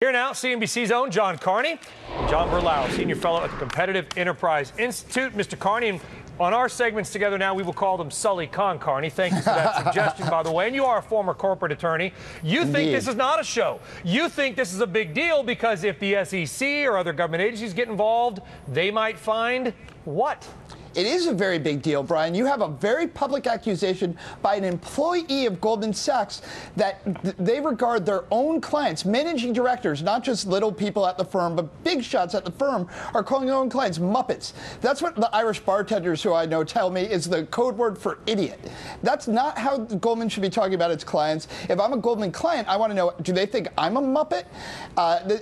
Here now, CNBC's own John Carney, John Berlau, Senior Fellow at the Competitive Enterprise Institute. Mr. Carney, and on our segments together now, we will call them Sully Con Carney. Thank you for that suggestion, by the way. And you are a former corporate attorney. You think this is not a show. You think this is a big deal because if the SEC or other government agencies get involved, they might find what? It is a very big deal, Brian. You have a very public accusation by an employee of Goldman Sachs that they regard their own clients, managing directors, not just little people at the firm, but big shots at the firm, are calling their own clients Muppets. That's what the Irish bartenders who I know tell me is the code word for idiot. That's not how Goldman should be talking about its clients. If I'm a Goldman client, I want to know, do they think I'm a Muppet?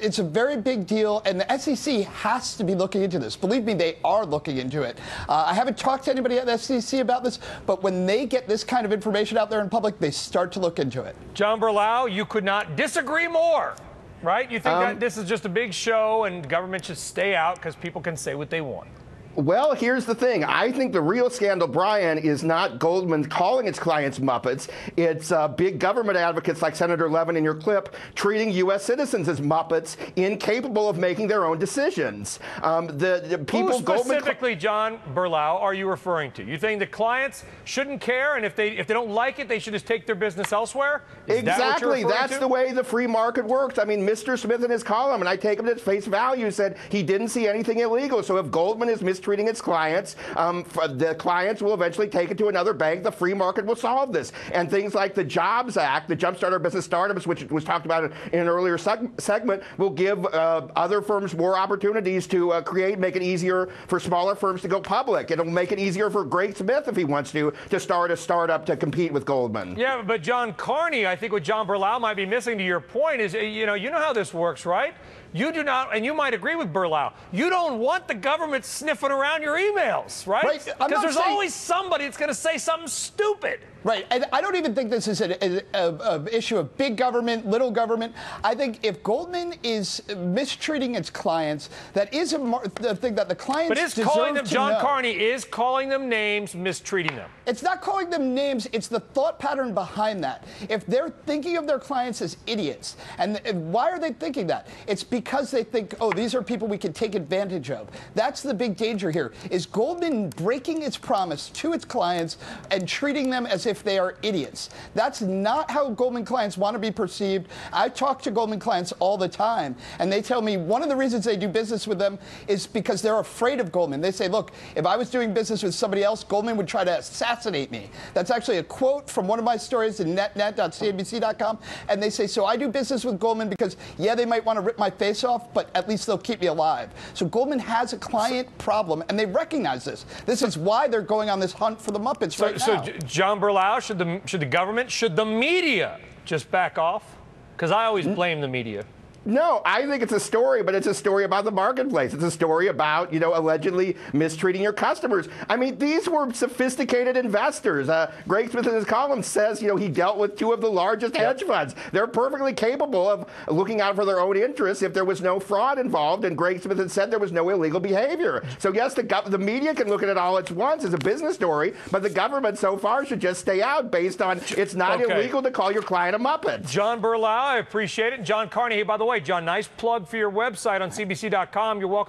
It's a very big deal, and the SEC has to be looking into this. Believe me, they are looking into it. I haven't talked to anybody at the SEC about this, but when they get this kind of information out there in public, they start to look into it. John Berlau, you could not disagree more, right? You think that this is just a big show and government should stay out because people can say what they want? Well, here's the thing. I think the real scandal, Brian, is not Goldman calling its clients Muppets. It's big government advocates like Senator Levin in your clip treating U.S. citizens as Muppets, incapable of making their own decisions. The people. Who specifically, John Berlau, are you referring to? You think the clients shouldn't care, and if they don't like it, they should just take their business elsewhere? Exactly. That's the way the free market works. I mean, Mr. Smith in his column, and I take him at face value, said he didn't see anything illegal. So if Goldman is mistreating its clients, the clients will eventually take it to another bank. The free market will solve this. And things like the Jobs Act, the Jumpstart Our Business Startups, which was talked about in an earlier segment, will give other firms more opportunities to make it easier for smaller firms to go public. It'll make it easier for Greg Smith, if he wants to start a startup to compete with Goldman. Yeah, but John Carney, I think what John Berlau might be missing to your point is, you know how this works, right? You do not, and you might agree with Berlau, you don't want the government sniffing around your emails, right? Because there's always somebody that's going to say something stupid. Right, and I don't even think this is an issue of big government, little government. I think if Goldman is mistreating its clients, that is the thing that the clients But is deserve calling them, to John know. Carney is calling them names, mistreating them. It's not calling them names, it's the thought pattern behind that. If they're thinking of their clients as idiots, and why are they thinking that? It's because they think, oh, these are people we can take advantage of. That's the big danger here, is Goldman breaking its promise to its clients and treating them as if they are idiots. That's not how Goldman clients want to be perceived. I talk to Goldman clients all the time, and they tell me one of the reasons they do business with them is because they're afraid of Goldman. They say, look, if I was doing business with somebody else, Goldman would try to assassinate me. That's actually a quote from one of my stories in net.cnbc.com, and they say, so I do business with Goldman because, yeah, they might want to rip my face off, but at least they'll keep me alive. So Goldman has a client problem, and they recognize this. This is why they're going on this hunt for the Muppets right now. So John Berlau, should the government, should the media just back off? Because I always blame the media. No, I think it's a story, but it's a story about the marketplace. It's a story about, allegedly mistreating your customers. I mean, these were sophisticated investors. Greg Smith in his column says, he dealt with two of the largest hedge funds. They're perfectly capable of looking out for their own interests if there was no fraud involved, and Greg Smith had said there was no illegal behavior. So yes, the media can look at it all at once as a business story, but the government so far should just stay out based on it's not illegal to call your client a Muppet. John Berlau, I appreciate it. John Carney, hey, by the way, John, nice plug for your website on CNBC.com. You're welcome.